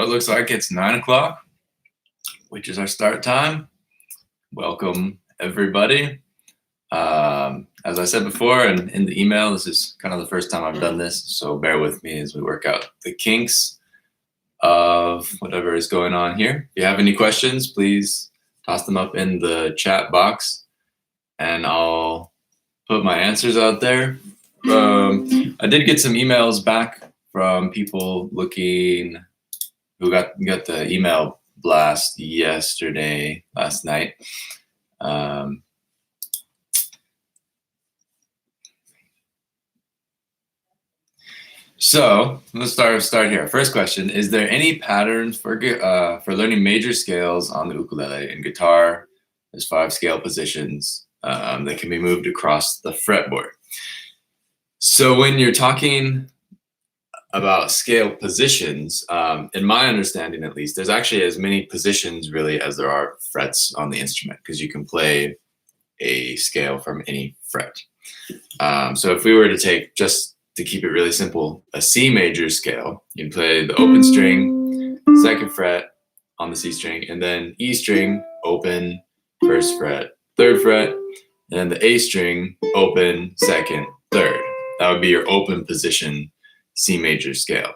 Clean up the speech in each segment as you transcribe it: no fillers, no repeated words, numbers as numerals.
Well, it looks like it's 9 o'clock, which is our start time. Welcome, everybody. As I said before, and in the email, this is kind of the first time I've done this, so bear with me as we work out the kinks of whatever is going on here. If you have any questions, please toss them up in the chat box, and I'll put my answers out there. I did get some emails back from people who got the email blast last night. So let's start here. First question: is there any patterns for learning major scales on the ukulele and guitar? There's 5 scale positions that can be moved across the fretboard. So when you're talking about scale positions, in my understanding at least, there's actually as many positions really as there are frets on the instrument, because you can play a scale from any fret. So if we were to take, just to keep it really simple, a C major scale, you can play the open string, 2nd fret on the C string, and then E string, open, 1st fret, 3rd fret, and then the A string, open, 2nd, 3rd. That would be your open position C major scale.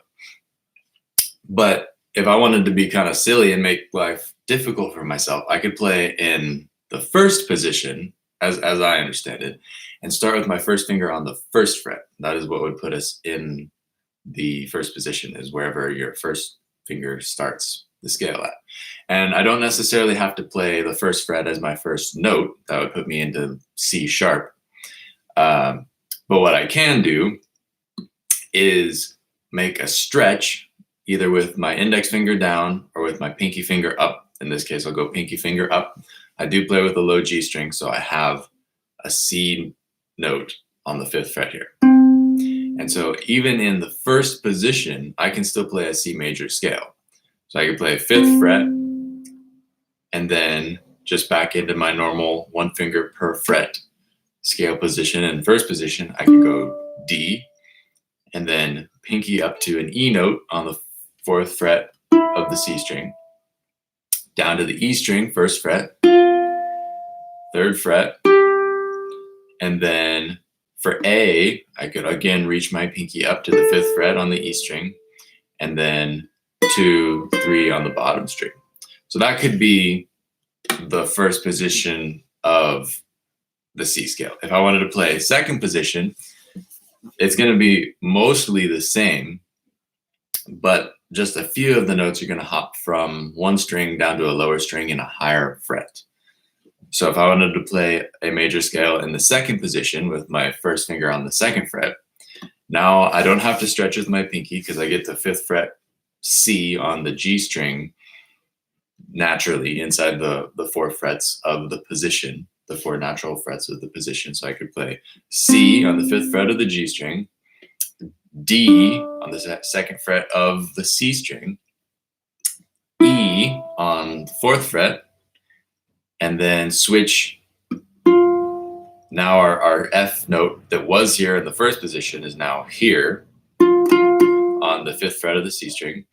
But if I wanted to be kind of silly and make life difficult for myself, I could play in the 1st position, as I understand it, and start with my 1st finger on the 1st fret. That is what would put us in the 1st position, is wherever your 1st finger starts the scale at. And I don't necessarily have to play the 1st fret as my 1st note. That would put me into C sharp. But what I can do is make a stretch either with my index finger down or with my pinky finger up. In this case, I'll go pinky finger up. I do play with a low G string, so I have a C note on the 5th fret here. And so even in the 1st position, I can still play a C major scale. So I can play 5th fret and then just back into my normal 1 finger per fret scale position. In 1st position, I can go D and then pinky up to an E note on the 4th fret of the C string, down to the E string, 1st fret, 3rd fret, and then for A, I could again reach my pinky up to the 5th fret on the E string, and then 2, 3 on the bottom string. So that could be the 1st position of the C scale. If I wanted to play 2nd position, it's going to be mostly the same, but just a few of the notes are going to hop from 1 string down to a lower string in a higher fret. So if I wanted to play a major scale in the 2nd position with my 1st finger on the 2nd fret, now I don't have to stretch with my pinky because I get the 5th fret C on the G string naturally inside the 4 frets of the position, the 4 natural frets of the position. So I could play C on the 5th fret of the G string, D on the 2nd fret of the C string, E on the 4th fret, and then switch. Now our F note that was here in the 1st position is now here on the 5th fret of the C string,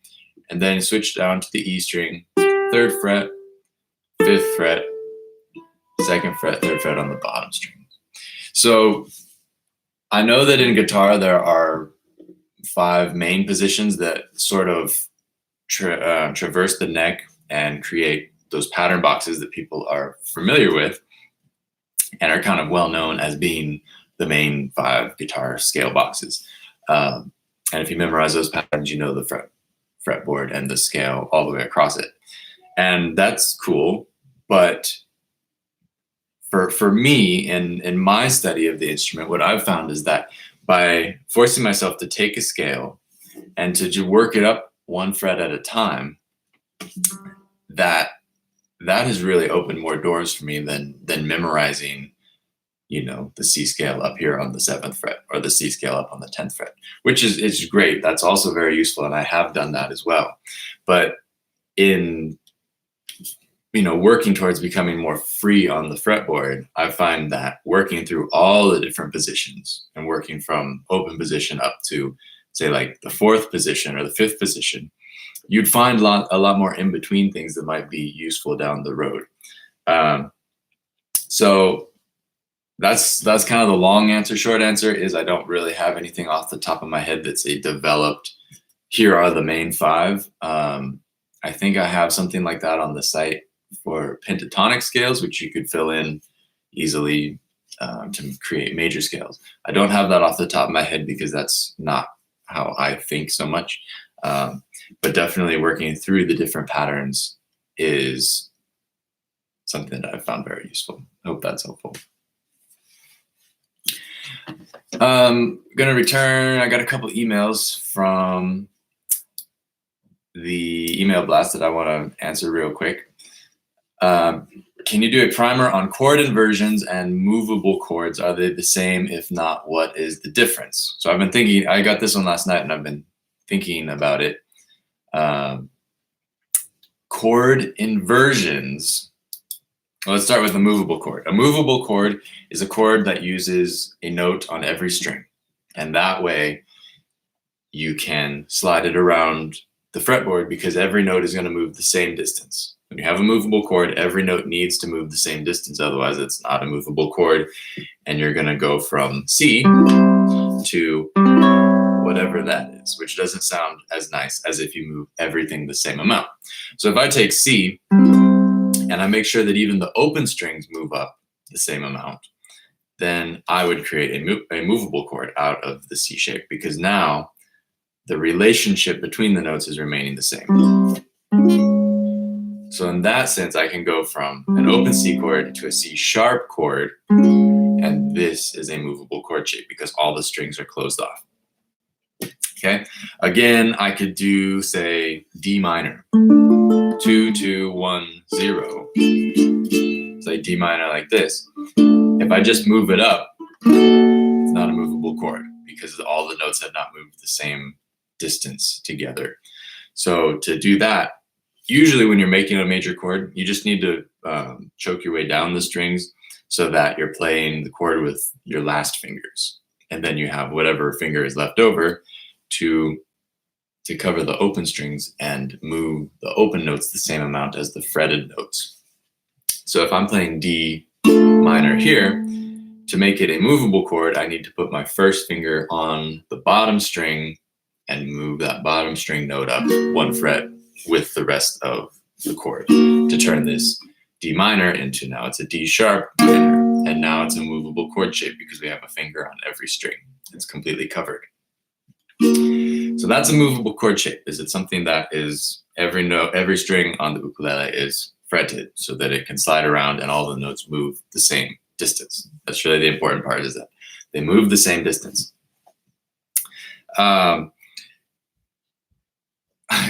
and then switch down to the E string, 3rd fret, 5th fret, 2nd fret, 3rd fret on the bottom string. So I know that in guitar there are 5 main positions that sort of traverse the neck and create those pattern boxes that people are familiar with and are kind of well known as being the main 5 guitar scale boxes. And if you memorize those patterns, you know the fretboard and the scale all the way across it. And that's cool. But for me, in my study of the instrument, what I've found is that by forcing myself to take a scale and to work it up 1 fret at a time, that has really opened more doors for me than memorizing, the C scale up here on the 7th fret or the C scale up on the 10th fret, which is great. That's also very useful, and I have done that as well. But in working towards becoming more free on the fretboard, I find that working through all the different positions and working from open position up to, say, like the 4th position or the 5th position, you'd find a lot more in between things that might be useful down the road. So that's kind of the long answer. Short answer is I don't really have anything off the top of my head that's a developed, here are the main 5. I think I have something like that on the site for pentatonic scales, which you could fill in easily to create major scales. I don't have that off the top of my head because that's not how I think so much. But definitely working through the different patterns is something that I've found very useful. I hope that's helpful. Gonna return, I got a couple emails from the email blast that I want to answer real quick. Can you do a primer on chord inversions and movable chords? Are they the same? If not, what is the difference? So I've been thinking, I got this one last night and I've been thinking about it. Chord inversions. Well, let's start with a movable chord. A movable chord is a chord that uses a note on every string. And that way you can slide it around the fretboard because every note is going to move the same distance. When you have a movable chord, every note needs to move the same distance. Otherwise, it's not a movable chord. And you're going to go from C to whatever that is, which doesn't sound as nice as if you move everything the same amount. So if I take C and I make sure that even the open strings move up the same amount, then I would create a movable chord out of the C shape because now the relationship between the notes is remaining the same. So in that sense, I can go from an open C chord to a C sharp chord, and this is a movable chord shape because all the strings are closed off. Okay, again, I could do, say, D minor, 2, 2, 1, 0. Say D minor like this. If I just move it up, it's not a movable chord because all the notes have not moved the same distance together. So to do that, usually when you're making a major chord, you just need to choke your way down the strings so that you're playing the chord with your last fingers. And then you have whatever finger is left over to cover the open strings and move the open notes the same amount as the fretted notes. So if I'm playing D minor here, to make it a movable chord, I need to put my first finger on the bottom string and move that bottom string note up 1 fret with the rest of the chord to turn this D minor into, now it's a D sharp minor, and now it's a movable chord shape because we have a finger on every string. It's completely covered. So that's a movable chord shape. Is it something that is every note, every string on the ukulele is fretted so that it can slide around and all the notes move the same distance. That's really the important part, is that they move the same distance. I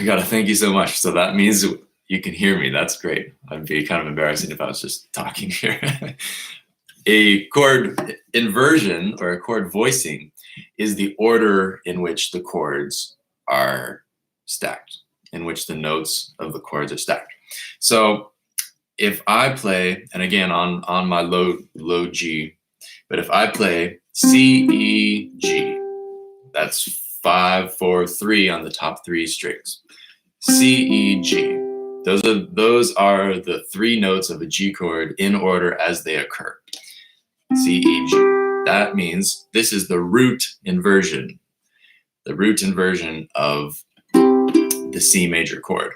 gotta thank you so much. So that means you can hear me. That's great. I'd be kind of embarrassing if I was just talking here. A chord inversion or a chord voicing is the order in which the chords are stacked, in which the notes of the chords are stacked. So if I play, and again on my low G, but if I play C, E, G, that's 5, 4, 3 on the top 3 strings. C, E, G. Those are the 3 notes of a G chord in order as they occur. C, E, G. That means this is the root inversion of the C major chord.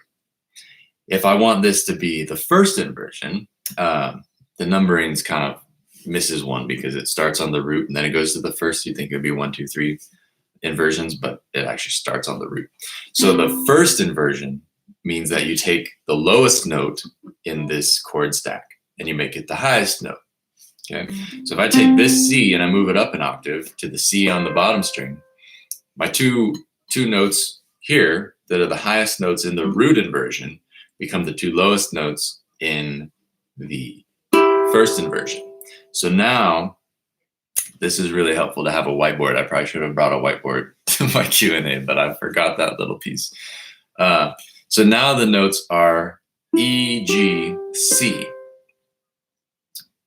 If I want this to be the first inversion, the numbering's kind of misses one because it starts on the root and then it goes to the first. You think it would be 1, 2, 3 inversions, but it actually starts on the root. So the first inversion means that you take the lowest note in this chord stack and you make it the highest note. Okay, so if I take this C and I move it up an octave to the C on the bottom string, my two notes here that are the highest notes in the root inversion become the 2 lowest notes in the first inversion. So now this is really helpful to have a whiteboard. I probably should have brought a whiteboard to my Q&A, but I forgot that little piece. So now the notes are E, G, C.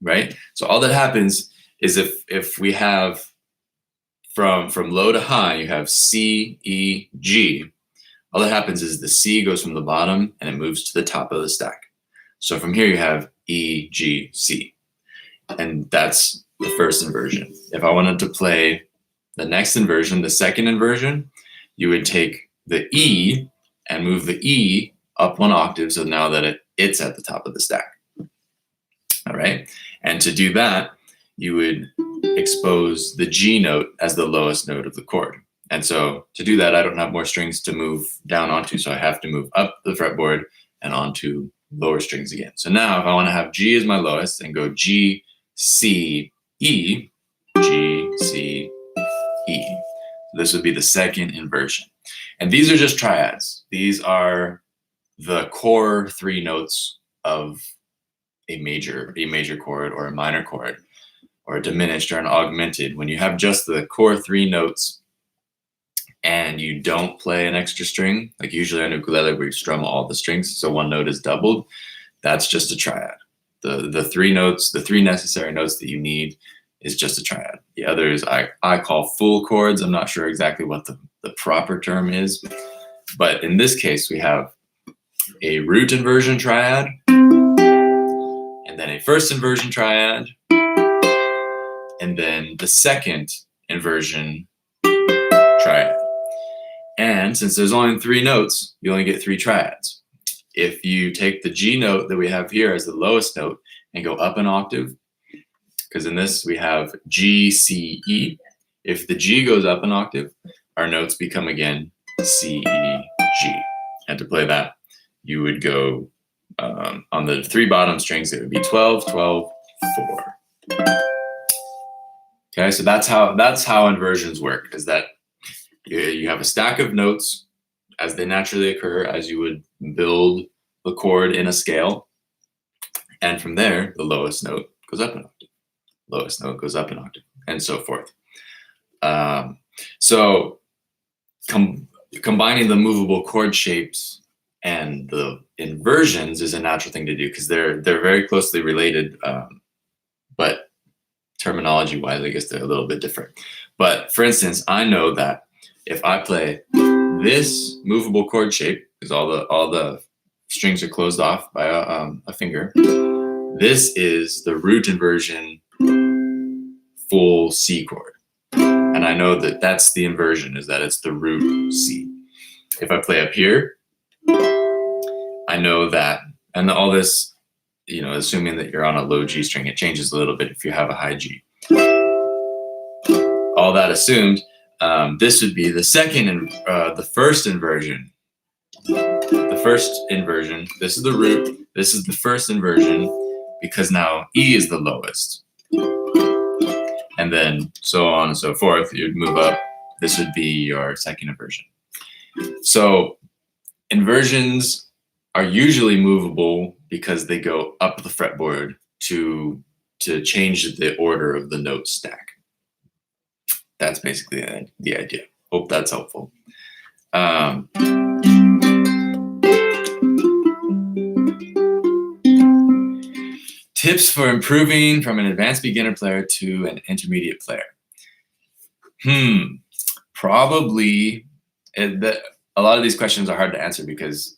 Right? So all that happens is if we have from low to high, you have C, E, G. all that happens is the C goes from the bottom and it moves to the top of the stack. So from here you have E, G, C. And that's the first inversion. If I wanted to play the next inversion, the second inversion, you would take the E and move the E up 1 octave, so now that it's at the top of the stack. All right. And to do that, you would expose the G note as the lowest note of the chord. And so to do that, I don't have more strings to move down onto, so I have to move up the fretboard and onto lower strings again. So now if I want to have G as my lowest and go G, C, E, G, C, E. So this would be the second inversion. And these are just triads. These are the core 3 notes of a major chord or a minor chord, or a diminished or an augmented. When you have just the core 3 notes and you don't play an extra string, like usually on ukulele where you strum all the strings, so 1 note is doubled, that's just a triad. The 3 notes, the 3 necessary notes that you need is just a triad. The others I call full chords. I'm not sure exactly what the proper term is, but in this case we have a root inversion triad, and then a first inversion triad, and then the second inversion triad. And since there's only 3 notes, you only get 3 triads. If you take the G note that we have here as the lowest note and go up an octave, because in this we have G, C, E. If the G goes up an octave, our notes become again C, E, G. And to play that, you would go on the 3 bottom strings, it would be 12, 12, 4. Okay, so that's how inversions work, is that you have a stack of notes as they naturally occur as you would build the chord in a scale. And from there, the lowest note goes up an octave. Lowest note goes up an octave, and so forth. So combining the movable chord shapes and the inversions is a natural thing to do because they're very closely related, but terminology-wise, I guess they're a little bit different. But for instance, I know that if I play this movable chord shape, because all the strings are closed off by a finger, this is the root inversion full C chord. And I know that that's the inversion, is that it's the root C. If I play up here, I know that, and all this, assuming that you're on a low G string, it changes a little bit if you have a high G. All that assumed, this would be the first inversion. The first inversion, this is the root, this is the first inversion, because now E is the lowest. And then so on and so forth, you'd move up. This would be your second inversion. So inversions are usually movable because they go up the fretboard to change the order of the note stack. That's basically the idea. Hope that's helpful. Tips for improving from an advanced beginner player to an intermediate player. Probably a lot of these questions are hard to answer because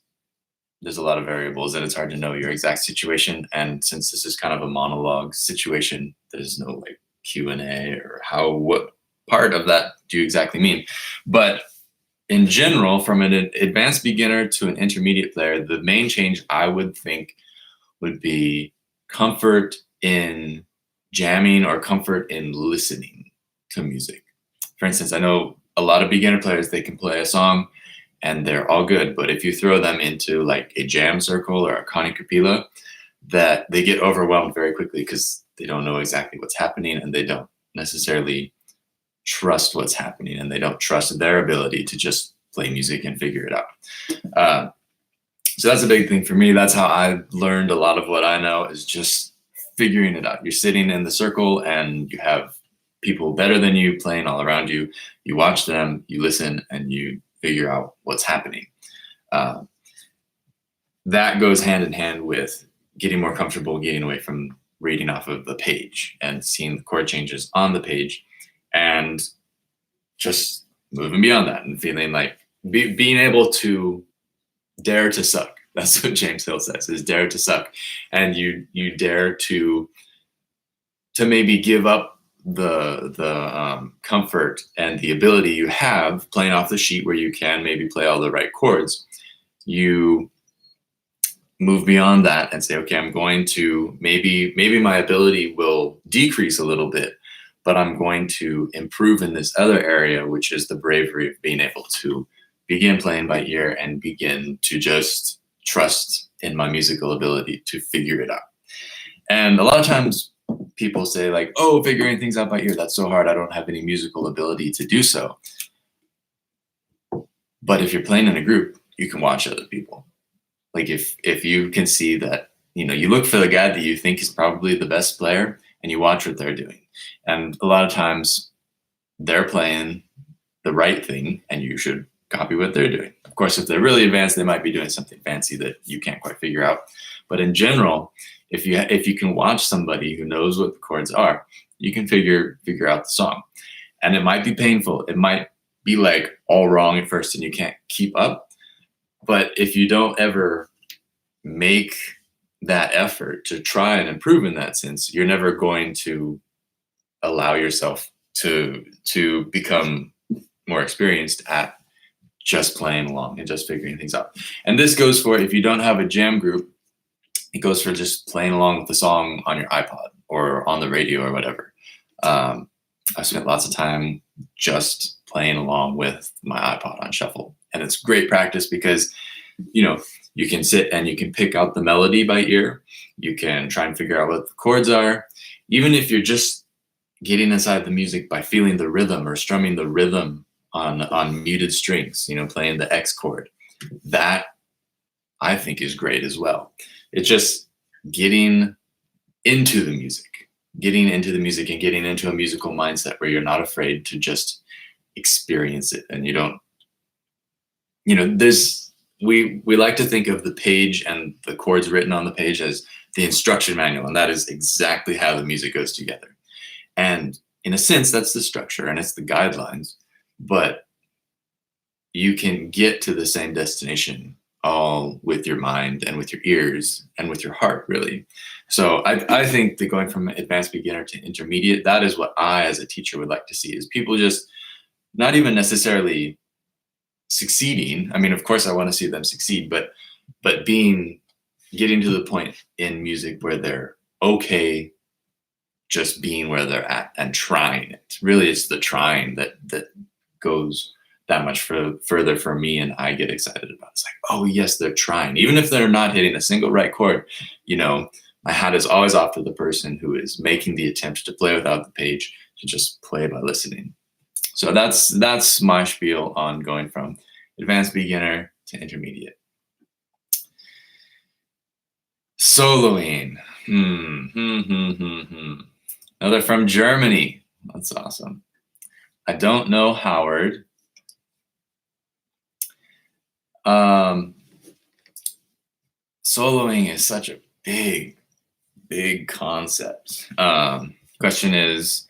there's a lot of variables and it's hard to know your exact situation. And since this is kind of a monologue situation, there's no like Q&A or what part of that do you exactly mean? But in general, from an advanced beginner to an intermediate player, the main change I would think would be comfort in jamming or comfort in listening to music. For instance, I know a lot of beginner players, they can play a song and they're all good, but if you throw them into like a jam circle or a Connie Capilla, that they get overwhelmed very quickly because they don't know exactly what's happening and they don't necessarily trust what's happening and they don't trust their ability to just play music and figure it out. So that's a big thing for me. That's how I learned a lot of what I know, is just figuring it out. You're sitting in the circle and you have people better than you playing all around you. You watch them, you listen, and you figure out what's happening. That goes hand in hand with getting more comfortable, getting away from reading off of the page and seeing the chord changes on the page and just moving beyond that and feeling like being able to dare to suck. That's what James Hill says, is dare to suck. And you dare to maybe give up the comfort and the ability you have playing off the sheet where you can maybe play all the right chords. You move beyond that and say, okay, I'm going to, maybe my ability will decrease a little bit, but I'm going to improve in this other area, which is the bravery of being able to begin playing by ear and begin to just trust in my musical ability to figure it out. And a lot of times people say like, oh, figuring things out by ear, that's so hard. I don't have any musical ability to do so. But if you're playing in a group, you can watch other people. Like if you can see that, you look for the guy that you think is probably the best player and you watch what they're doing. And a lot of times they're playing the right thing and you should copy what they're doing. Of course, if they're really advanced, they might be doing something fancy that you can't quite figure out. But in general, if you can watch somebody who knows what the chords are, you can figure out the song. And it might be painful. It might be like all wrong at first and you can't keep up. But if you don't ever make that effort to try and improve in that sense, you're never going to allow yourself to become more experienced at just playing along and just figuring things out. And this goes for, if you don't have a jam group, it goes for just playing along with the song on your iPod or on the radio or whatever. I've spent lots of time just playing along with my iPod on shuffle. And it's great practice because, you can sit and you can pick out the melody by ear. You can try and figure out what the chords are. Even if you're just getting inside the music by feeling the rhythm or strumming the rhythm on muted strings, playing the X chord, that I think is great as well. It's just getting into the music and getting into a musical mindset where you're not afraid to just experience it. And you don't, we like to think of the page and the chords written on the page as the instruction manual, and that is exactly how the music goes together. And in a sense, that's the structure and it's the guidelines, but you can get to the same destination all with your mind and with your ears and with your heart, really. So I think that going from advanced beginner to intermediate, that is what I, as a teacher, would like to see, is people just not even necessarily succeeding. I mean, of course I want to see them succeed, but getting to the point in music where they're okay just being where they're at and trying it. Really, it's the trying that goes that much further for me, and I get excited about. It's like, oh yes, they're trying. Even if they're not hitting a single right chord, my hat is always off to the person who is making the attempt to play without the page, to just play by listening. So that's my spiel on going from advanced beginner to intermediate. Soloing. Another from Germany. That's awesome. I don't know, Howard. Soloing is such a big concept. Question is,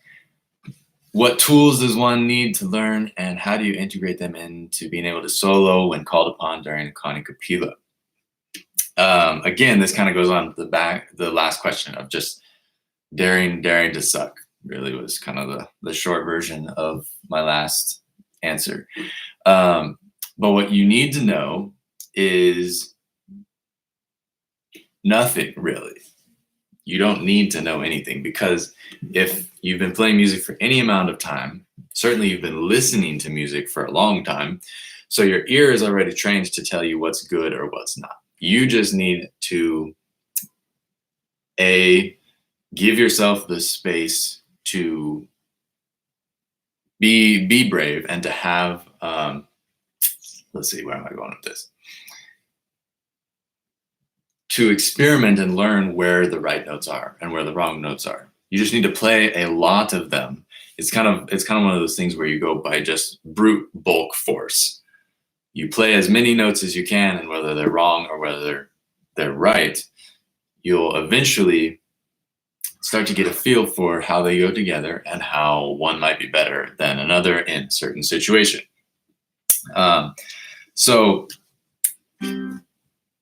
what tools does one need to learn, and how do you integrate them into being able to solo when called upon during a cornucopia? Again, this kind of goes on the last question of just daring to suck. Really was kind of the short version of my last answer. But what you need to know is nothing, really. You don't need to know anything, because if you've been playing music for any amount of time, certainly you've been listening to music for a long time, so your ear is already trained to tell you what's good or what's not. You just need to give yourself the space to be brave and to have let's see, where am I going with this? To experiment and learn where the right notes are and where the wrong notes are. You just need to play a lot of them. It's kind of one of those things where you go by just brute bulk force. You play as many notes as you can, and whether they're wrong or whether they're right, you'll eventually start to get a feel for how they go together and how one might be better than another in a certain situation. So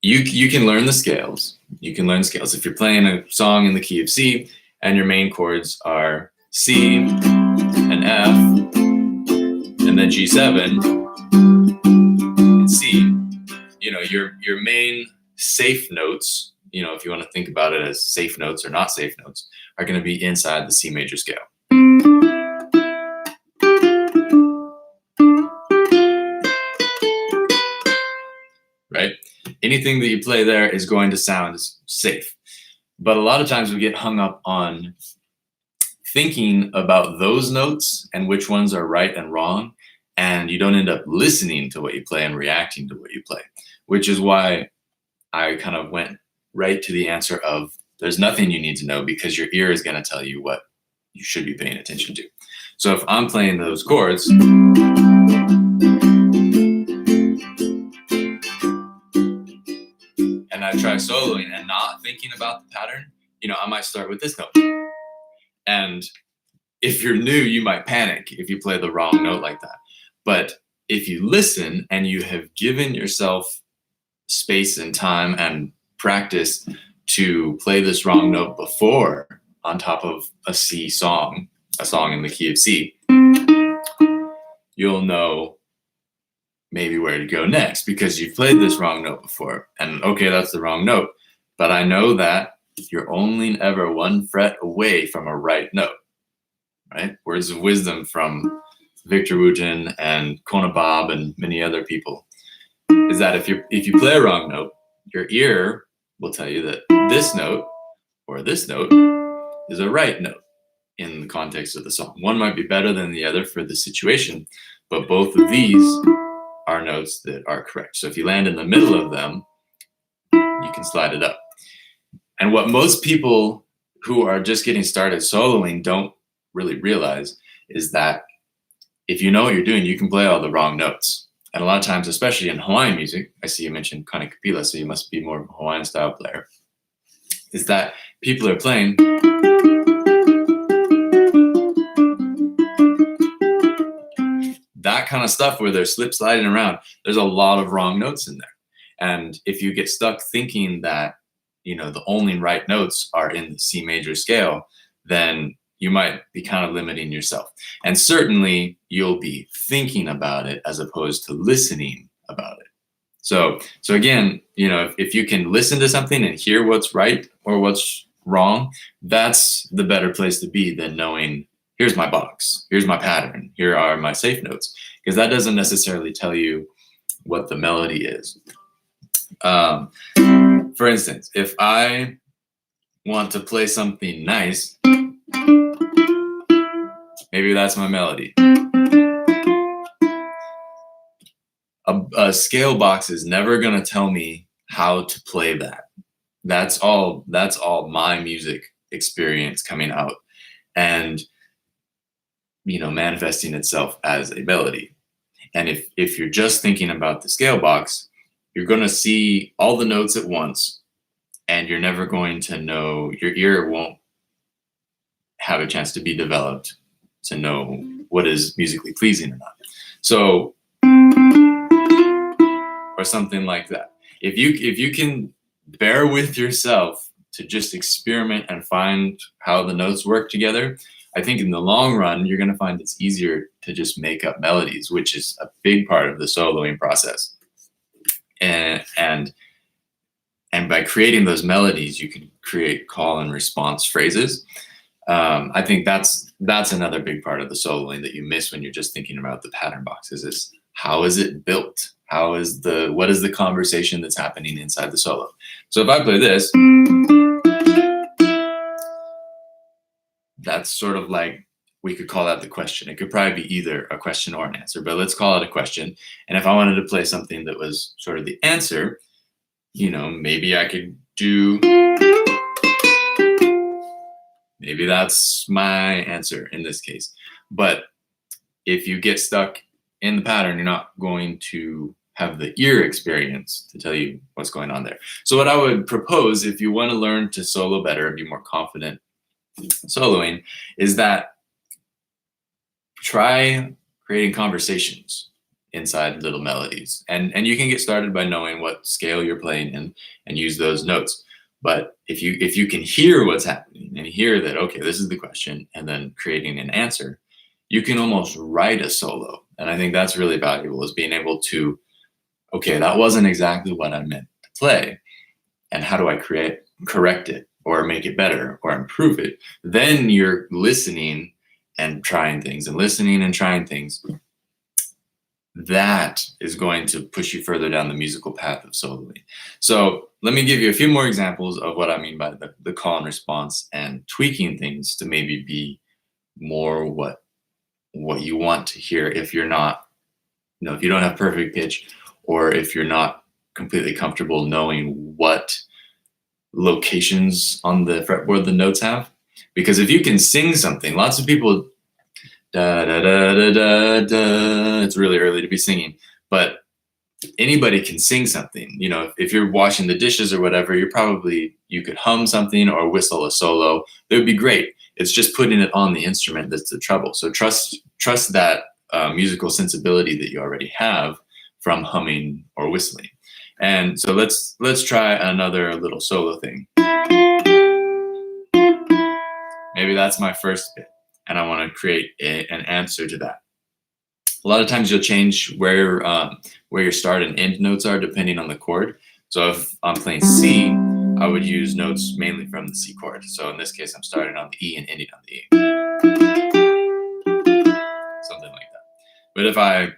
you can learn the scales. You can learn scales. If you're playing a song in the key of C and your main chords are C and F and then G7 and C, your main safe notes, if you want to think about it as safe notes or not safe notes, are going to be inside the C major scale. Right? Anything that you play there is going to sound safe. But a lot of times we get hung up on thinking about those notes and which ones are right and wrong, and you don't end up listening to what you play and reacting to what you play, which is why I kind of went right to the answer of there's nothing you need to know because your ear is going to tell you what you should be paying attention to. So if I'm playing those chords, and I try soloing and not thinking about the pattern, I might start with this note. And if you're new, you might panic if you play the wrong note like that. But if you listen and you have given yourself space and time and practice to play this wrong note before on top of a song in the key of C, you'll know maybe where to go next because you've played this wrong note before. And okay, that's the wrong note, but I know that you're only ever one fret away from a right note, right? Words of wisdom from Victor Wooten and Kona Bob and many other people is that if you play a wrong note, your ear will tell you that this note or this note is a right note in the context of the song. One might be better than the other for the situation, but both of these are notes that are correct. So if you land in the middle of them, you can slide it up. And what most people who are just getting started soloing don't really realize is that if you know what you're doing, you can play all the wrong notes. And a lot of times, especially in Hawaiian music, I see you mentioned Kane Kapila, so you must be more of a Hawaiian style player, is that people are playing that kind of stuff where they're slip sliding around. There's a lot of wrong notes in there. And if you get stuck thinking that, the only right notes are in the C major scale, then you might be kind of limiting yourself. And certainly you'll be thinking about it as opposed to listening about it. So again, if you can listen to something and hear what's right or what's wrong, that's the better place to be than knowing, here's my box, here's my pattern, here are my safe notes, because that doesn't necessarily tell you what the melody is. For instance, if I want to play something nice, maybe that's my melody. A scale box is never going to tell me how to play that. That's all my music experience coming out and manifesting itself as a melody. And if you're just thinking about the scale box, you're going to see all the notes at once, and you're never going to know, your ear won't have a chance to be developed to know what is musically pleasing or not. So, or something like that. If you can bear with yourself to just experiment and find how the notes work together, I think in the long run, you're going to find it's easier to just make up melodies, which is a big part of the soloing process. And by creating those melodies, you can create call and response phrases. I think that's another big part of the soloing that you miss when you're just thinking about the pattern boxes is how is it built? What is the conversation that's happening inside the solo? So if I play this, that's sort of like, we could call that the question. It could probably be either a question or an answer, but let's call it a question. And if I wanted to play something that was sort of the answer, maybe I could do, maybe that's my answer in this case. But if you get stuck in the pattern, you're not going to have the ear experience to tell you what's going on there. So what I would propose, if you want to learn to solo better and be more confident soloing, is that try creating conversations. inside little melodies. And you can get started by knowing what scale you're playing in and use those notes. But if you can hear what's happening and hear that, okay, this is the question, and then creating an answer, you can almost write a solo. And I think that's really valuable, is being able to, okay, that wasn't exactly what I meant to play. And how do I correct it or make it better or improve it? Then you're listening and trying things and listening and trying things. That is going to push you further down the musical path of soloing. So let me give you a few more examples of what I mean by the call and response and tweaking things to maybe be more what you want to hear if you're not, if you don't have perfect pitch, or if you're not completely comfortable knowing what locations on the fretboard the notes have. Because if you can sing something, lots of people, da da da da da da, it's really early to be singing, but anybody can sing something. If you're washing the dishes or whatever, you could hum something or whistle a solo. It would be great. It's just putting it on the instrument that's the trouble. So trust that musical sensibility that you already have from humming or whistling. And so let's try another little solo thing. Maybe that's my first bit, and I want to create an answer to that. A lot of times you'll change where your start and end notes are depending on the chord. So if I'm playing C, I would use notes mainly from the C chord. So in this case, I'm starting on the E and ending on the E. Something like that. But if I'm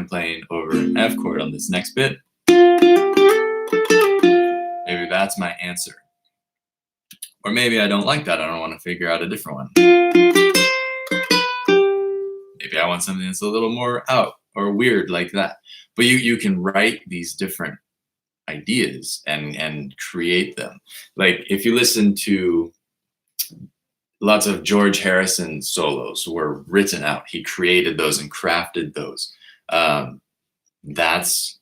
playing over an F chord on this next bit, maybe that's my answer. Or maybe I don't like that. I don't want to figure out a different one. Maybe I want something that's a little more out or weird like that. But you can write these different ideas and create them. Like if you listen to lots of George Harrison solos were written out. He created those and crafted those. That's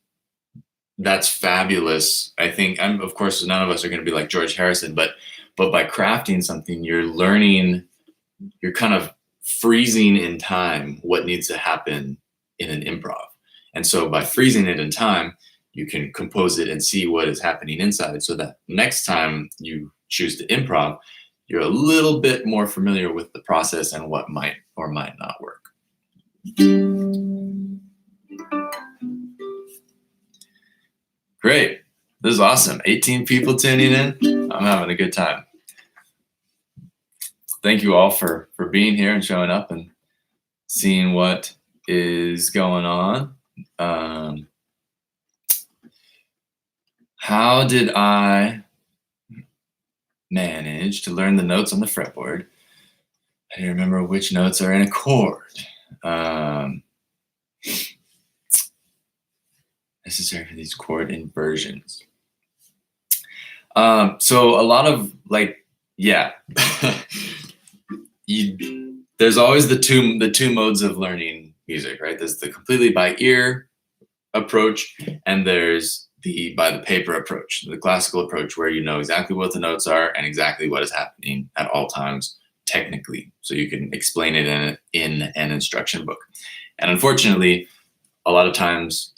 fabulous. I think, of course, none of us are going to be like George Harrison, but by crafting something, you're kind of freezing in time what needs to happen in an improv. And so by freezing it in time, you can compose it and see what is happening inside, so that next time you choose to improv, you're a little bit more familiar with the process and what might or might not work. Great. This is awesome. 18 people tuning in. I'm having a good time. Thank you all for being here and showing up and seeing what is going on. How did I manage to learn the notes on the fretboard? I don't remember which notes are in a chord. Necessary for these chord inversions. So a lot of there's always the two modes of learning music, right? There's the completely by ear approach, and there's the by the paper approach, the classical approach, where you know exactly what the notes are and exactly what is happening at all times technically, so you can explain it in an instruction book. And unfortunately, a lot of times,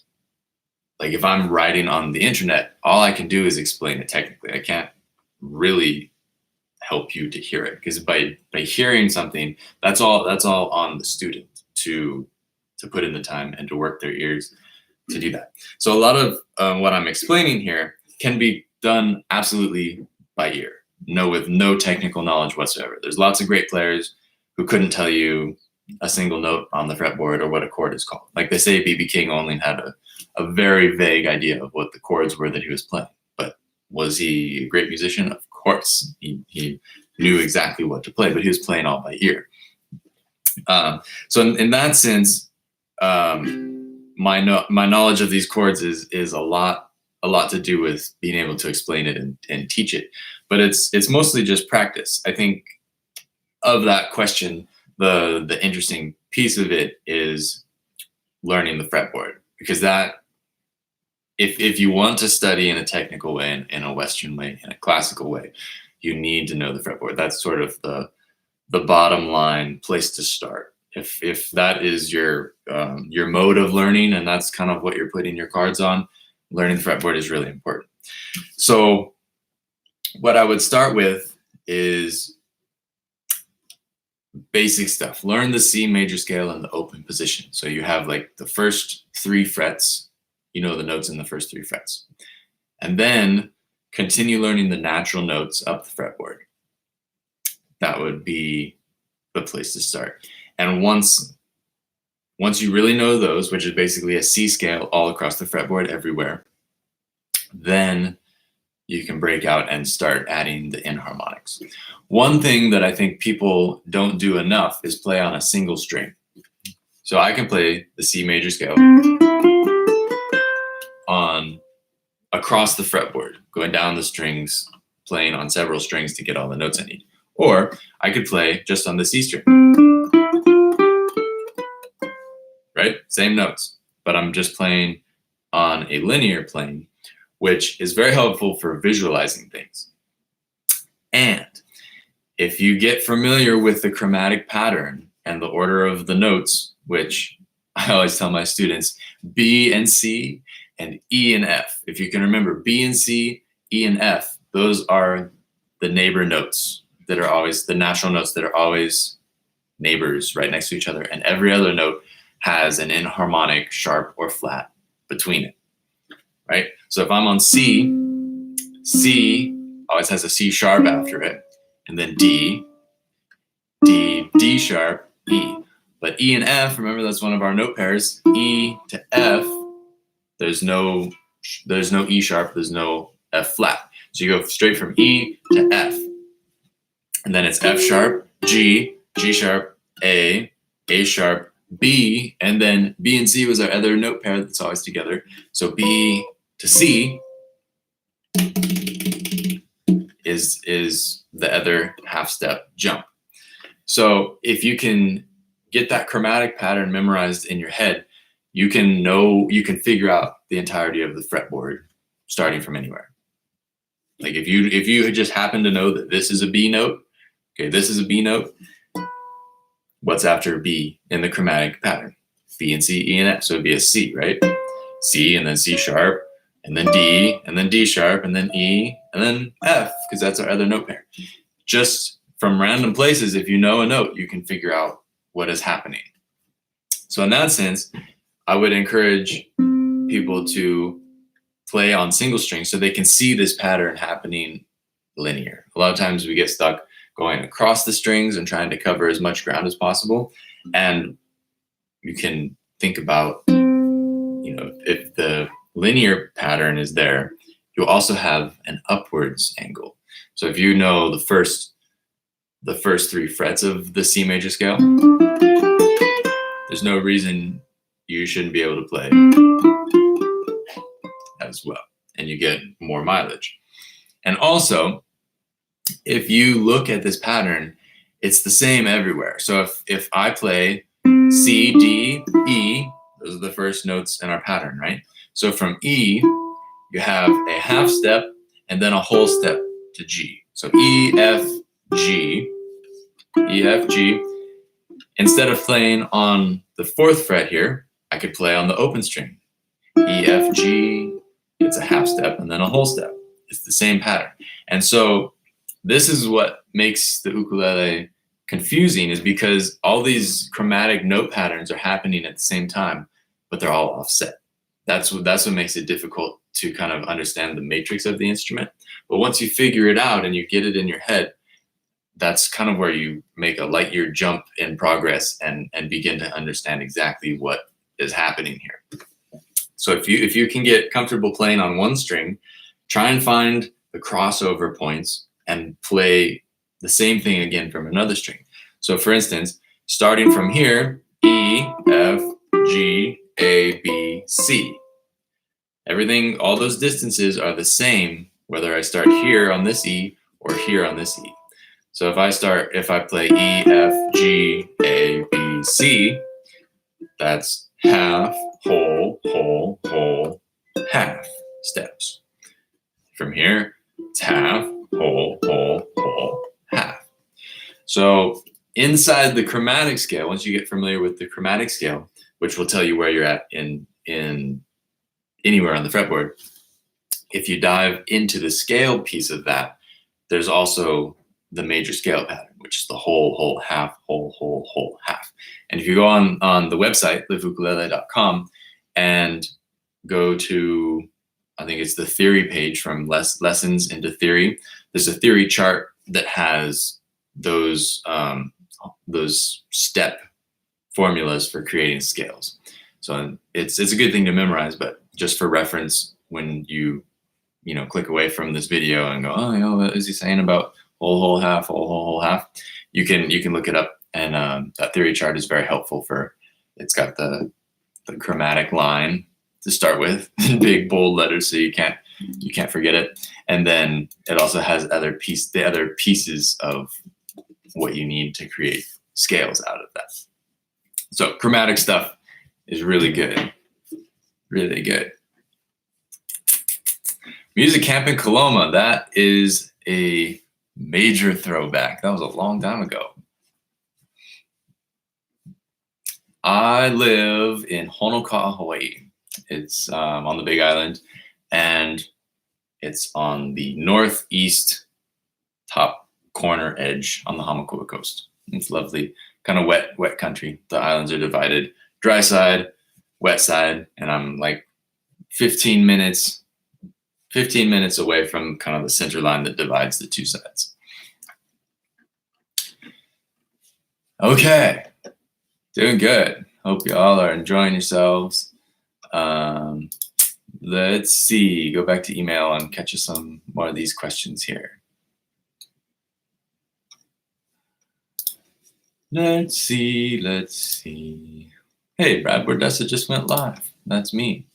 like if I'm writing on the internet, all I can do is explain it technically. I can't really help you to hear it, because by hearing something, that's all on the student to put in the time and to work their ears to do that. So a lot of what I'm explaining here can be done absolutely by ear, with no technical knowledge whatsoever. There's lots of great players who couldn't tell you a single note on the fretboard or what a chord is called. Like they say, B.B. King only had a very vague idea of what the chords were that he was playing. But was he a great musician? Of course. He knew exactly what to play, but he was playing all by ear. So in that sense, my knowledge of these chords is a lot to do with being able to explain it and teach it. But it's mostly just practice. I think of that question, the interesting piece of it is learning the fretboard, because that, if you want to study in a technical way, in a Western way, in a classical way, you need to know the fretboard. That's sort of the bottom line place to start. If that is your mode of learning and that's kind of what you're putting your cards on, learning the fretboard is really important. So what I would start with is basic stuff. Learn the C major scale in the open position. So you have like the first 3 frets, you know the notes in the first 3 frets. And then continue learning the natural notes up the fretboard. That would be the place to start. And once you really know those, which is basically a C scale all across the fretboard everywhere, then you can break out and start adding the inharmonics. One thing that I think people don't do enough is play on a single string. So I can play the C major scale on across the fretboard, going down the strings, playing on several strings to get all the notes I need. Or I could play just on the C string. Right? Same notes, but I'm just playing on a linear plane, which is very helpful for visualizing things. And if you get familiar with the chromatic pattern and the order of the notes, which I always tell my students, B and C and E and F. If you can remember B and C, E and F, those are the neighbor notes that are always the natural notes that are always neighbors right next to each other. And every other note has an inharmonic, sharp or flat between it, right? So if I'm on C, C always has a C sharp after it, and then D, D, D sharp, E. But E and F, remember that's one of our note pairs, E to F, there's no E sharp, there's no F flat. So you go straight from E to F. And then it's F sharp, G, G sharp, A sharp, B, and then B and C was our other note pair that's always together. So B to C is the other half step jump. So if you can get that chromatic pattern memorized in your head, you can figure out the entirety of the fretboard starting from anywhere. Like if you just happen to know that this is a B note, okay, this is a B note, what's after B in the chromatic pattern? B and C, E and F, so it'd be a C, right? C and then C sharp, and then D sharp, and then E, and then F, because that's our other note pair. Just from random places, if you know a note, you can figure out what is happening. So in that sense, I would encourage people to play on single strings so they can see this pattern happening linear. A lot of times we get stuck going across the strings and trying to cover as much ground as possible. And you can think about, if the linear pattern is there, you'll also have an upwards angle. So if you know the first 3 frets of the C major scale, there's no reason you shouldn't be able to play as well, and you get more mileage. And also, if you look at this pattern, it's the same everywhere. So if I play C, D, E, those are the first notes in our pattern, right? So from E, you have a half step and then a whole step to G. So E, F, G, E, F, G. Instead of playing on the 4th fret here, I could play on the open string. E, F, G, it's a half step and then a whole step. It's the same pattern. And so this is what makes the ukulele confusing, is because all these chromatic note patterns are happening at the same time, but they're all offset. That's what makes it difficult to kind of understand the matrix of the instrument. But once you figure it out and you get it in your head, that's kind of where you make a light year jump in progress and begin to understand exactly what is happening here. So if you can get comfortable playing on one string, try and find the crossover points and play the same thing again from another string. So for instance, starting from here, E, F, G, A, B, C. Everything, all those distances are the same, whether I start here on this E or here on this E. So if I play E, F, G, A, B, C, that's half, whole, whole, whole, half steps. From here, it's half, whole, whole, whole, half. So inside the chromatic scale, once you get familiar with the chromatic scale, which will tell you where you're at in anywhere on the fretboard, if you dive into the scale piece of that, there's also the major scale pattern, which is the whole, whole, half, whole, whole, whole, half. And if you go on the website, liveukulele.com, and go to, I think it's the theory page from lessons into theory, there's a theory chart that has those step formulas for creating scales. So it's a good thing to memorize, but just for reference, when you click away from this video and go, oh, what is he saying about whole, half, whole, half? You can look it up, and that theory chart is very helpful it's got the chromatic line to start with, big bold letters, so you can't forget it. And then it also has the other pieces of what you need to create scales out of that. So chromatic stuff is really good, really good. Music Camp in Coloma, that is a major throwback. That was a long time ago. I live in Honoka'a, Hawaii. It's on the Big Island, and it's on the northeast top corner edge on the Hamakua coast. It's lovely, kind of wet country. The islands are divided, dry side, wet side, and I'm like 15 minutes away from kind of the center line that divides the two sides. Okay, doing good. Hope you all are enjoying yourselves. Let's see, go back to email and catch you some more of these questions here. Let's see. Hey, Brad Bordessa just went live. That's me.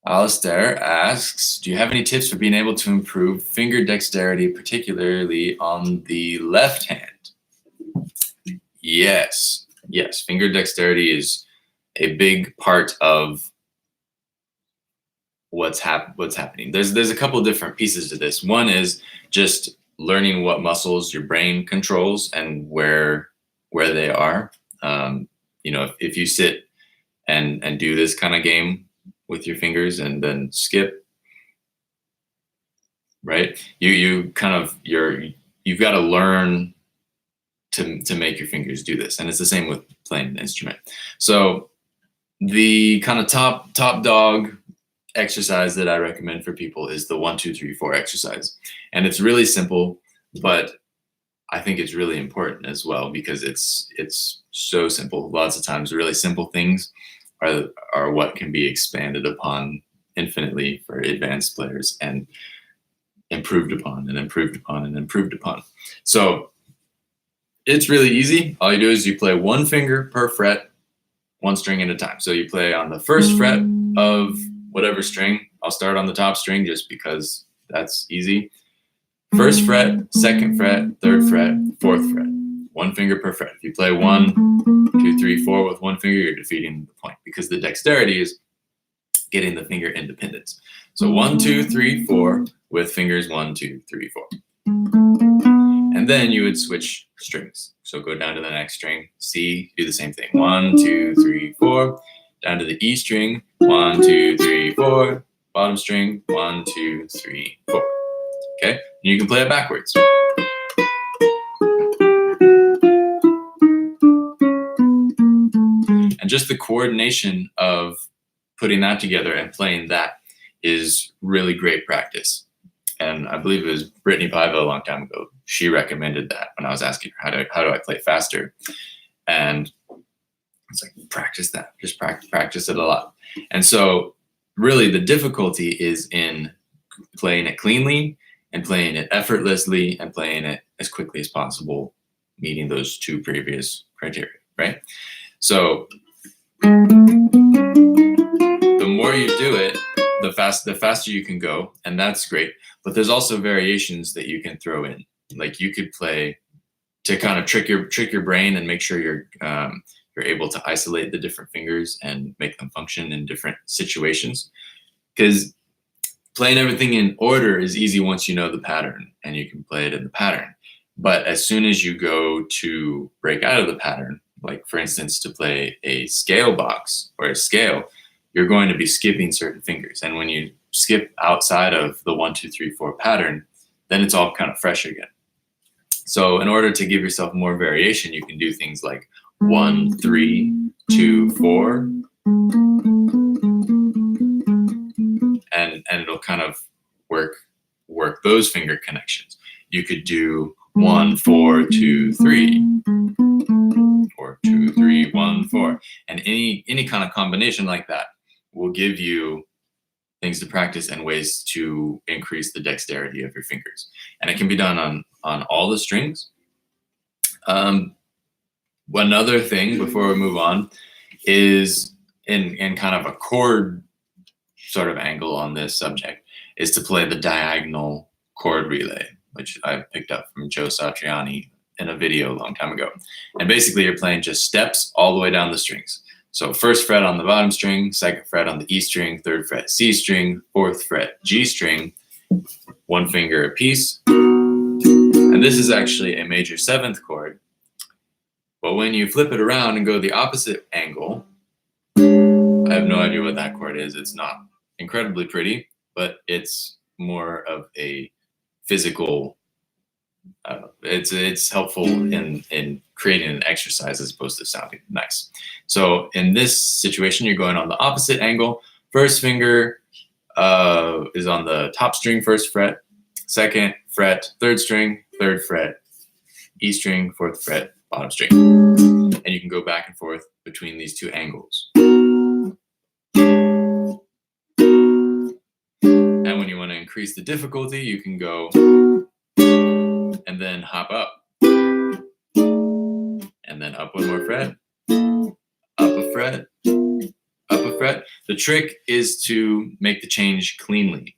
Alistair asks, do you have any tips for being able to improve finger dexterity, particularly on the left hand? Yes, finger dexterity is a big part of what's happening. There's a couple of different pieces to this. One is just learning what muscles your brain controls and where they are. If you sit and do this kind of game with your fingers and then skip, right? You've got to learn to make your fingers do this. And it's the same with playing an instrument. So the kind of top dog exercise that I recommend for people is the 1, 2, 3, 4 exercise. And it's really simple, but I think it's really important as well because it's so simple. Lots of times really simple things are what can be expanded upon infinitely for advanced players and improved upon and improved upon and improved upon. So it's really easy. All you do is you play one finger per fret, one string at a time. So you play on the first fret of whatever string. I'll start on the top string just because that's easy. First fret, second fret, third fret, fourth fret. One finger per fret. If you play 1, 2, 3, 4 with one finger, you're defeating the point because the dexterity is getting the finger independence. So 1, 2, 3, 4 with fingers 1, 2, 3, 4. And then you would switch strings. So go down to the next string, C, do the same thing. 1, 2, 3, 4. Down to the E string, 1, 2, 3, 4. Bottom string, 1, 2, 3, 4. Okay, and you can play it backwards. And just the coordination of putting that together and playing that is really great practice. And I believe it was Brittany Paiva a long time ago. She recommended that when I was asking her how do I play faster, and it's like practice that, just practice it a lot. And so really the difficulty is in playing it cleanly and playing it effortlessly and playing it as quickly as possible, meeting those two previous criteria, right? So the more you do it, the faster you can go, and that's great. But there's also variations that you can throw in. Like you could play to kind of trick your brain and make sure you're able to isolate the different fingers and make them function in different situations. Because playing everything in order is easy once you know the pattern and you can play it in the pattern. But as soon as you go to break out of the pattern, like for instance, to play a scale box or a scale, you're going to be skipping certain fingers. And when you skip outside of the 1, 2, 3, 4 pattern, then it's all kind of fresh again. So in order to give yourself more variation, you can do things like 1, 3, 2, 4, and it'll kind of work those finger connections. You could do 1, 4, 2, 3, 4, 2, 3, 1, 4, and any kind of combination like that will give you things to practice and ways to increase the dexterity of your fingers. And it can be done on all the strings. Another thing before we move on is in kind of a chord sort of angle on this subject is to play the diagonal chord relay, which I picked up from Joe Satriani in a video a long time ago. And basically you're playing just steps all the way down the strings. So first fret on the bottom string, second fret on the E string, third fret C string, fourth fret G string, one finger a piece. And this is actually a major seventh chord. But when you flip it around and go the opposite angle, I have no idea what that chord is. It's not incredibly pretty, but it's more of a physical, it's helpful in creating an exercise as opposed to sounding nice. So in this situation, you're going on the opposite angle. First finger is on the top string, first fret, second fret, third string, third fret, E string, fourth fret, bottom string. And you can go back and forth between these two angles. And when you want to increase the difficulty, you can go and then hop up. And then up one more fret, up a fret, up a fret. The trick is to make the change cleanly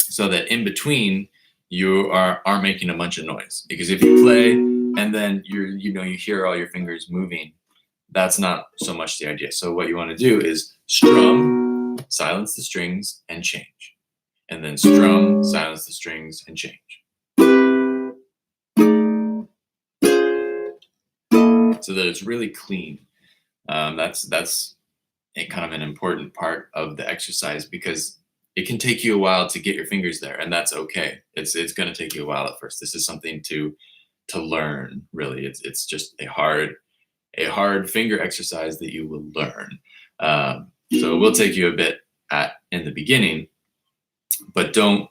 so that in between you aren't making a bunch of noise. Because if you play and then you hear all your fingers moving, that's not so much the idea. So what you want to do is strum, silence the strings, and change. And then strum, silence the strings, and change. So that it's really clean. That's a kind of an important part of the exercise because it can take you a while to get your fingers there, and that's okay. It's going to take you a while at first. This is something to learn. Really, it's just a hard finger exercise that you will learn. So it will take you a bit in the beginning, but don't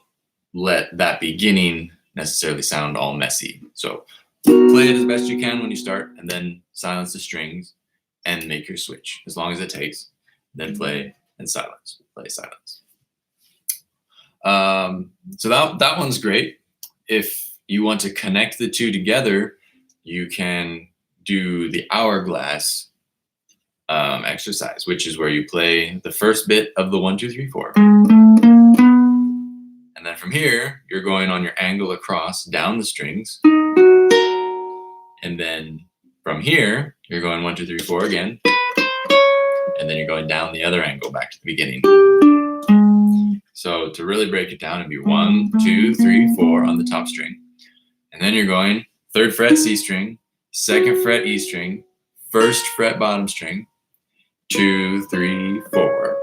let that beginning necessarily sound all messy. So play it as best you can when you start, and then silence the strings and make your switch as long as it takes. Then play and silence, play silence. So that one's great. If you want to connect the two together, you can do the hourglass exercise, which is where you play the first bit of the 1, 2, 3, 4. And then from here, you're going on your angle across down the strings. And then from here, you're going 1, 2, 3, 4 again. And then you're going down the other angle back to the beginning. So to really break it down, it'd be 1, 2, 3, 4 on the top string. And then you're going third fret C string, second fret E string, first fret bottom string, 2, 3, 4.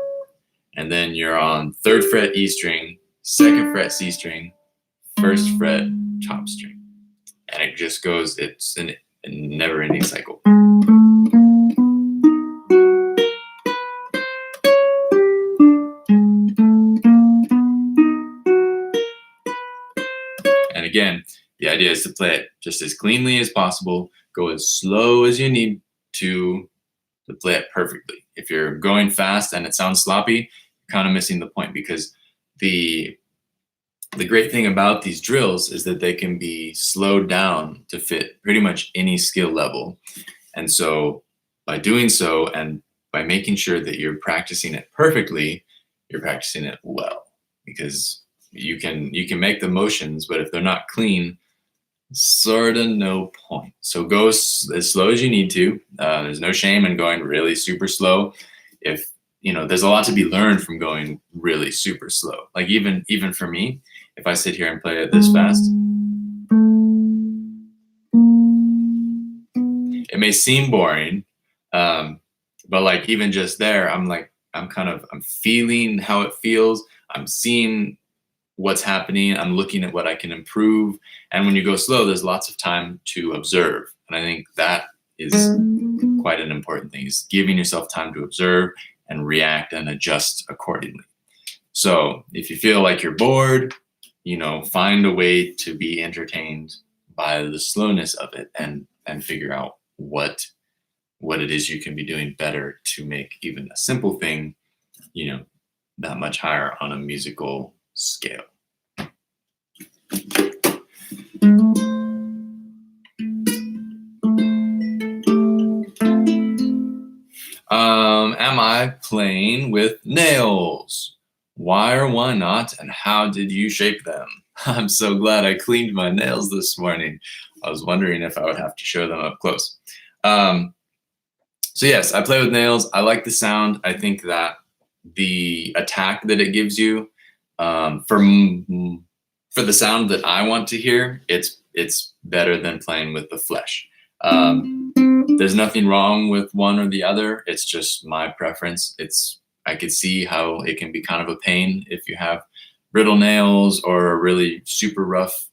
And then you're on third fret E string, second fret C string, first fret top string. And it just goes, it's a never-ending cycle. And again, the idea is to play it just as cleanly as possible, go as slow as you need to play it perfectly. If you're going fast and it sounds sloppy, you're kind of missing the point, because the great thing about these drills is that they can be slowed down to fit pretty much any skill level. And so by doing so and by making sure that you're practicing it perfectly, you're practicing it well, because you can make the motions, but if they're not clean, sort of no point. So go as slow as you need to. There's no shame in going really super slow. If there's a lot to be learned from going really super slow. Like even for me, if I sit here and play it this fast, it may seem boring, but like even just there, I'm feeling how it feels. I'm seeing what's happening. I'm looking at what I can improve. And when you go slow, there's lots of time to observe. And I think that is quite an important thing, is giving yourself time to observe and react and adjust accordingly. So if you feel like you're bored, find a way to be entertained by the slowness of it, and figure out what it is you can be doing better to make even a simple thing, that much higher on a musical scale. Am I playing with nails? Why or why not? And how did you shape them? I'm so glad I cleaned my nails this morning. I was wondering if I would have to show them up close. So yes, I play with nails. I like the sound. I think that the attack that it gives you, for the sound that I want to hear, it's better than playing with the flesh. There's nothing wrong with one or the other. It's just my preference. I could see how it can be kind of a pain if you have brittle nails or a really super rough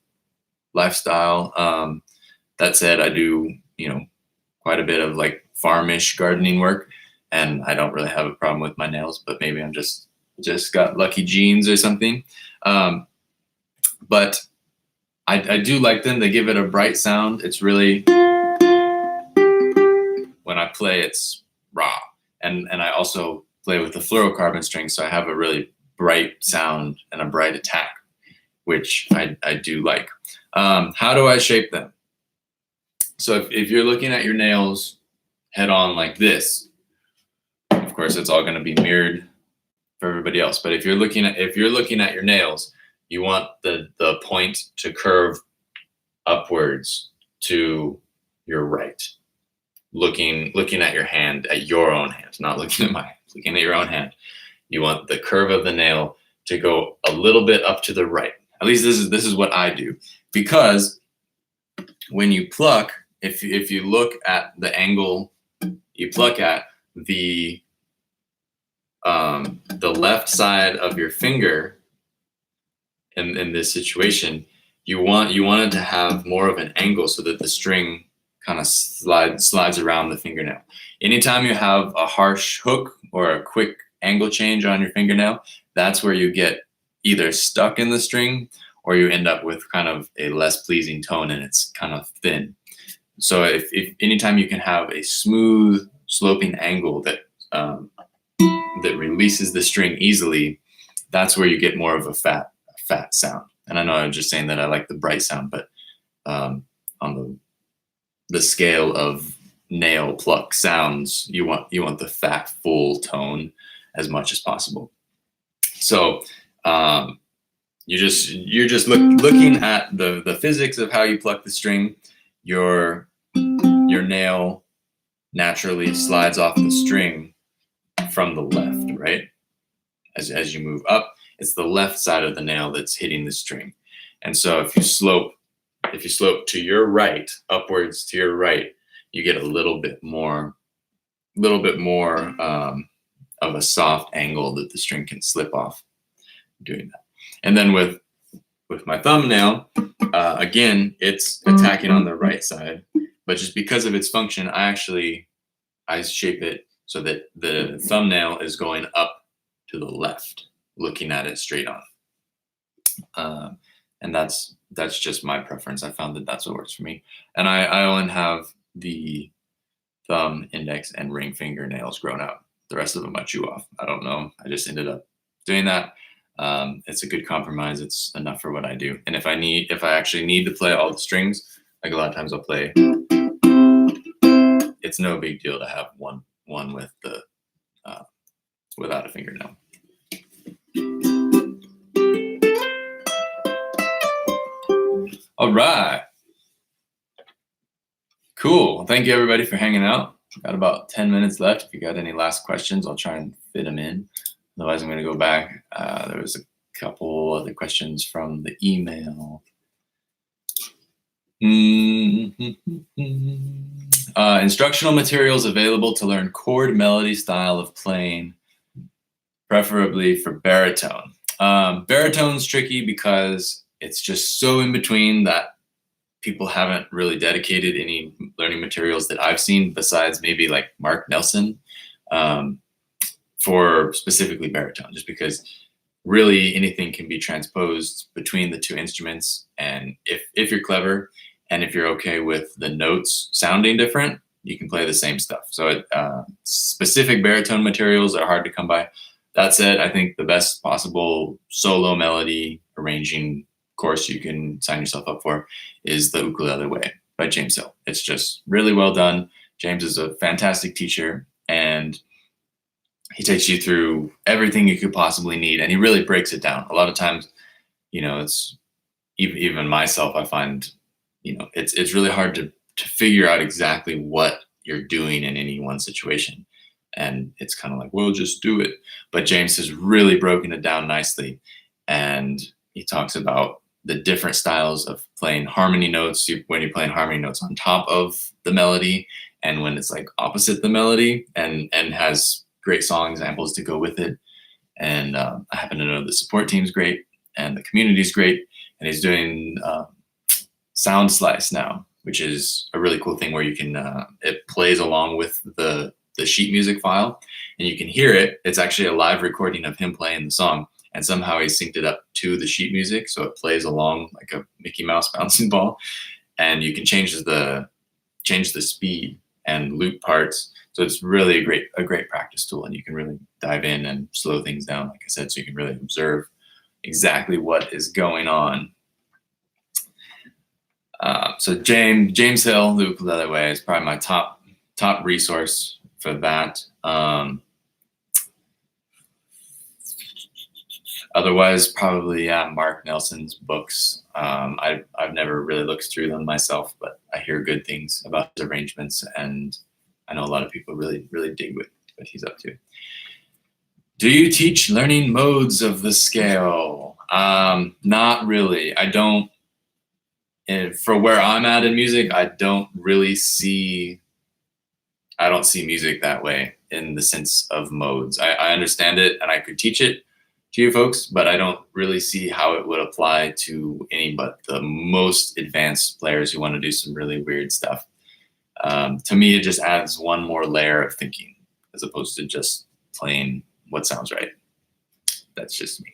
lifestyle. That said, I do, quite a bit of like farmish gardening work, and I don't really have a problem with my nails, but maybe I'm just got lucky genes or something. But I do like them. They give it a bright sound. It's really, when I play, it's raw. And I also play with the fluorocarbon string, so I have a really bright sound and a bright attack, which I do like. How do I shape them? So if you're looking at your nails head on like this, of course it's all going to be mirrored for everybody else. But if you're looking at your nails, you want the point to curve upwards to your right. Looking at your hand, at your own hand, not looking at mine, looking at your own hand. You want the curve of the nail to go a little bit up to the right. At least this is what I do, because when you pluck, if you look at the angle you pluck at, the left side of your finger in this situation, you want it to have more of an angle so that the string kind of slides around the fingernail. Anytime you have a harsh hook or a quick angle change on your fingernail, that's where you get either stuck in the string or you end up with kind of a less pleasing tone and it's kind of thin. So if anytime you can have a smooth sloping angle that releases the string easily, that's where you get more of a fat sound. And I know I'm just saying that I like the bright sound, but on the scale of nail pluck sounds, you want the fat, full tone as much as possible. So you're just looking at the physics of how you pluck the string. Your nail naturally slides off the string from the left, right? As you move up, it's the left side of the nail that's hitting the string. And so if you slope to your right, upwards to your right, you get a little bit more of a soft angle that the string can slip off doing that. And then with my thumbnail, again, it's attacking on the right side, but just because of its function, I shape it so that the thumbnail is going up to the left, looking at it straight on. And that's just my preference. I found that that's what works for me. And I only have the thumb, index, and ring fingernails grown out. The rest of them I chew off. I don't know. I just ended up doing that. It's a good compromise. It's enough for what I do. And if I actually need to play all the strings, like a lot of times I'll play, it's no big deal to have one with the without a fingernail. All right. Cool. Thank you everybody for hanging out. Got about 10 minutes left. If you got any last questions, I'll try and fit fit them in. Otherwise, I'm going to go back. There was a couple other questions from the email. Instructional materials available to learn chord melody style of playing, preferably for baritone. Baritone's tricky because it's just so in between that people haven't really dedicated any learning materials that I've seen besides maybe like Mark Nelson for specifically baritone, just because really anything can be transposed between the two instruments. And if you're clever and if you're okay with the notes sounding different, you can play the same stuff. So specific baritone materials are hard to come by. That said, I think the best possible solo melody arranging course you can sign yourself up for is The Ukulele Way by James Hill. It's just really well done. James is a fantastic teacher, and he takes you through everything you could possibly need, and he really breaks it down. A lot of times, it's even myself, I find, it's really hard to figure out exactly what you're doing in any one situation. And it's kind of like, well, just do it. But James has really broken it down nicely. And he talks about the different styles of playing harmony notes, when you're playing harmony notes on top of the melody, and when it's like opposite the melody, and has great song examples to go with it. And I happen to know the support team's great and the community's great. And he's doing Sound Slice now, which is a really cool thing where you can, it plays along with the sheet music file, and you can hear it. It's actually a live recording of him playing the song, and somehow he synced it up to the sheet music, so it plays along like a Mickey Mouse bouncing ball. And you can change the speed and loop parts. So it's really a great practice tool, and you can really dive in and slow things down, like I said, so you can really observe exactly what is going on. So James Hill, The Ukulele Way, is probably my top resource for that. Otherwise, probably Mark Nelson's books. I've never really looked through them myself, but I hear good things about his arrangements, and I know a lot of people really dig what he's up to. Do you teach learning modes of the scale? Not really. I don't. And for where I'm at in music, I don't see music that way in the sense of modes. I understand it, and I could teach it to you folks, but I don't really see how it would apply to any but the most advanced players who want to do some really weird stuff. To me, it just adds one more layer of thinking as opposed to just playing what sounds right. That's just me.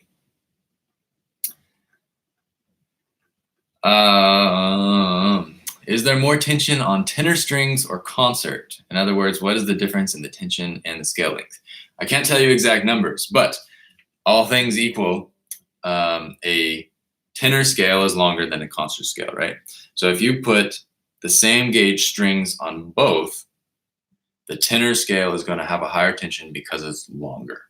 Is there more tension on tenor strings or concert? In other words, what is the difference in the tension and the scale length? I can't tell you exact numbers, but all things equal, a tenor scale is longer than a concert scale, right? So if you put the same gauge strings on both, the tenor scale is going to have a higher tension because it's longer.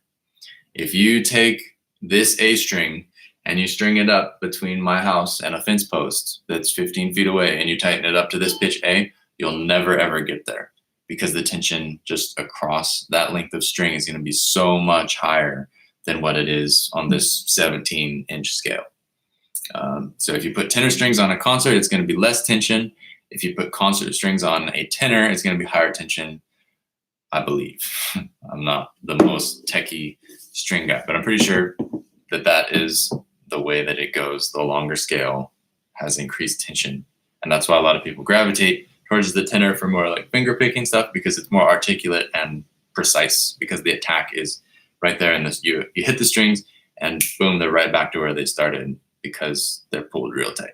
If you take this A string and you string it up between my house and a fence post that's 15 feet away, and you tighten it up to this pitch A, you'll never ever get there, because the tension just across that length of string is going to be so much higher than what it is on this 17-inch scale. So if you put tenor strings on a concert, it's going to be less tension. If you put concert strings on a tenor, it's going to be higher tension, I believe. I'm not the most techie string guy, but I'm pretty sure that is the way that it goes. The longer scale has increased tension, and that's why a lot of people gravitate towards the tenor for more like finger picking stuff, because it's more articulate and precise, because the attack is right there in this. You hit the strings and boom, they're right back to where they started because they're pulled real tight.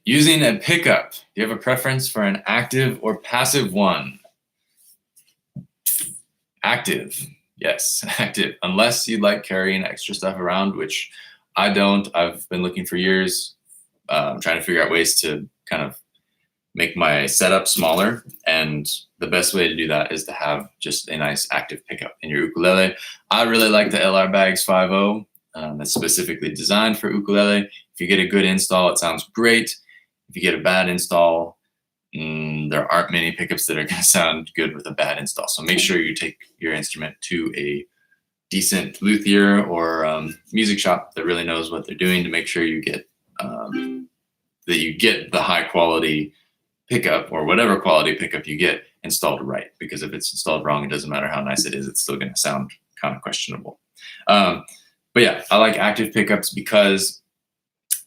Using a pickup, do you have a preference for an active or passive one? Active, yes, active, unless you like carrying extra stuff around, which I don't. I've been looking for years, trying to figure out ways to kind of make my setup smaller, and the best way to do that is to have just a nice active pickup in your ukulele. I really like the LR Bags 5.0. That's specifically designed for ukulele. If you get a good install, it sounds great. If you get a bad install, there aren't many pickups that are going to sound good with a bad install. So make sure you take your instrument to a decent luthier or music shop that really knows what they're doing to make sure you get the high quality pickup, or whatever quality pickup you get, installed right. Because if it's installed wrong, it doesn't matter how nice it is, it's still going to sound kind of questionable. But yeah, I like active pickups because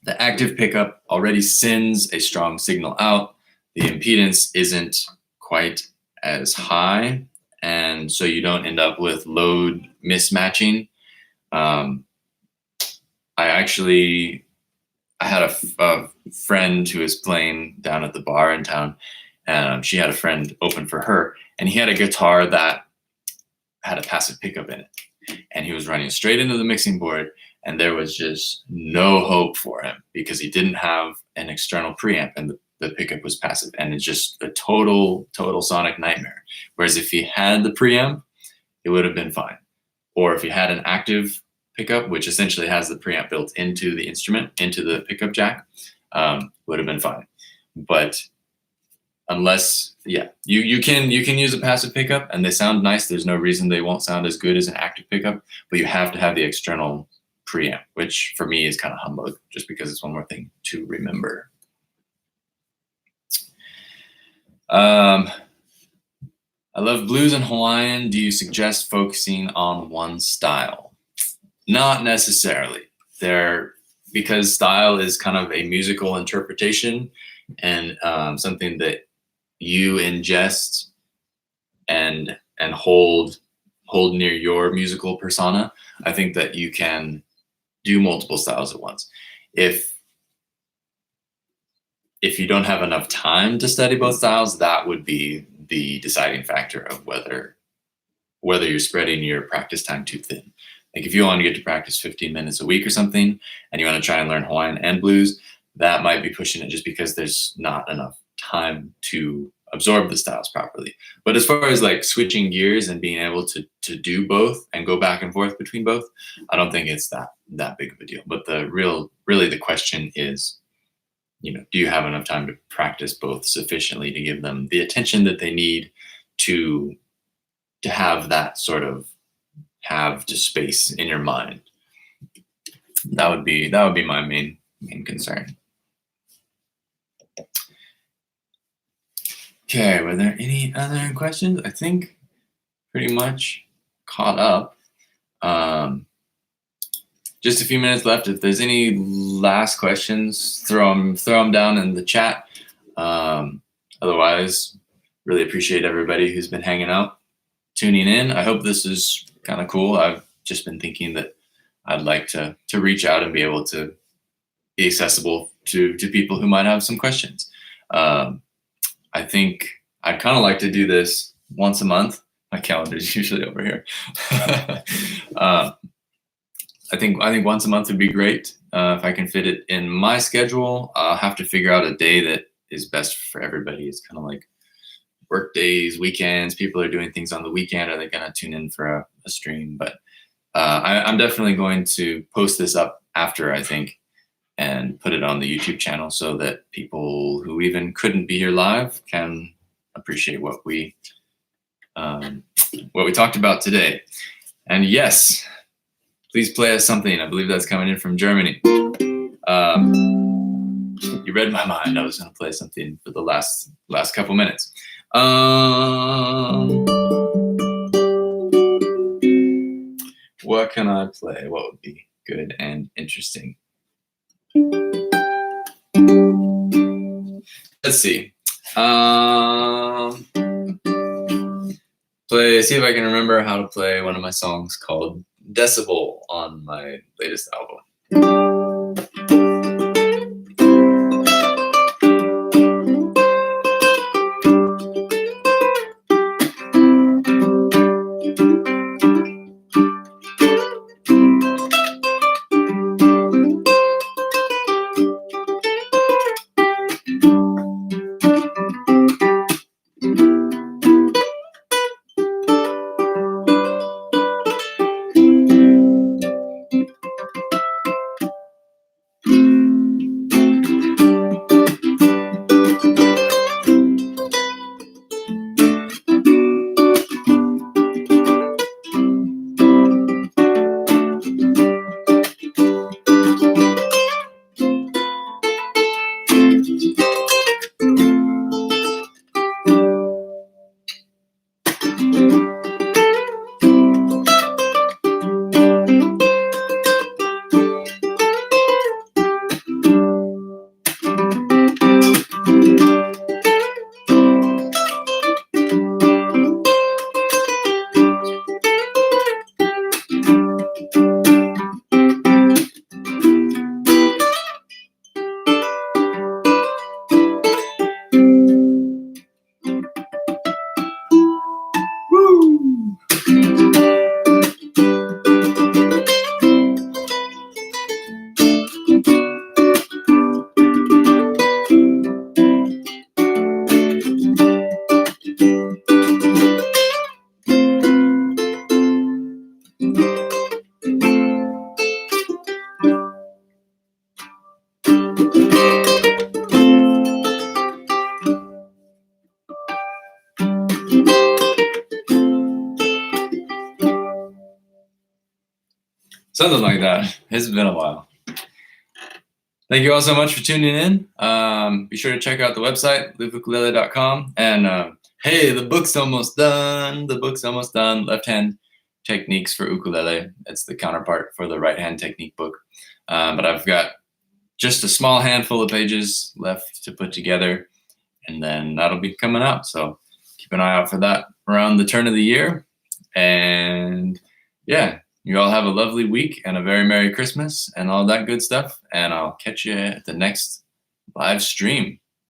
the active pickup already sends a strong signal out. The impedance isn't quite as high, and so you don't end up with load mismatching. I had a friend who was playing down at the bar in town, and she had a friend open for her, and he had a guitar that had a passive pickup in it, and he was running straight into the mixing board, and there was just no hope for him because he didn't have an external preamp, and the pickup was passive, and it's just a total sonic nightmare. Whereas if he had the preamp, it would have been fine. Or if he had an active pickup, which essentially has the preamp built into the instrument, into the pickup jack, would have been fine. But unless, yeah, you can use a passive pickup and they sound nice. There's no reason they won't sound as good as an active pickup, but you have to have the external preamp, which for me is kind of humbug, just because it's one more thing to remember. I love blues and Hawaiian. Do you suggest focusing on one style? Not necessarily. Because style is kind of a musical interpretation and something that you ingest and hold near your musical persona. I think that you can do multiple styles at once. If you don't have enough time to study both styles, that would be the deciding factor of whether you're spreading your practice time too thin. Like if you want to get to practice 15 minutes a week or something, and you want to try and learn Hawaiian and blues, that might be pushing it just because there's not enough time to absorb the styles properly. But as far as like switching gears and being able to do both and go back and forth between both, I don't think it's that big of a deal. But really the question is, do you have enough time to practice both sufficiently to give them the attention that they need to have that sort of halved space in your mind? That would be my main concern. Okay, were there any other questions? I think pretty much caught up. Just a few minutes left. If there's any last questions, throw them down in the chat. Otherwise, really appreciate everybody who's been hanging out, tuning in. I hope this is kind of cool. I've just been thinking that I'd like to reach out and be able to be accessible to people who might have some questions. I think I'd kind of like to do this once a month. My calendar is usually over here. I think once a month would be great. If I can fit it in my schedule, I'll have to figure out a day that is best for everybody. It's kind of like work days, weekends. People are doing things on the weekend. Are they going to tune in for a stream? But I'm definitely going to post this up after, I think, and put it on the YouTube channel so that people who even couldn't be here live can appreciate what we talked about today. And yes, please play us something. I believe that's coming in from Germany. You read my mind. I was going to play something for the last couple minutes. What can I play? What would be good and interesting? Let's see. See if I can remember how to play one of my songs called Decibel on my latest album. Something like that. It's been a while. Thank you all so much for tuning in. Be sure to check out the website, luveukulele.com. And hey, the book's almost done. The book's almost done. Left hand techniques for ukulele. It's the counterpart for the right hand technique book. But I've got just a small handful of pages left to put together, and then that'll be coming out. So keep an eye out for that around the turn of the year. And yeah, you all have a lovely week and a very Merry Christmas and all that good stuff. And I'll catch you at the next live stream.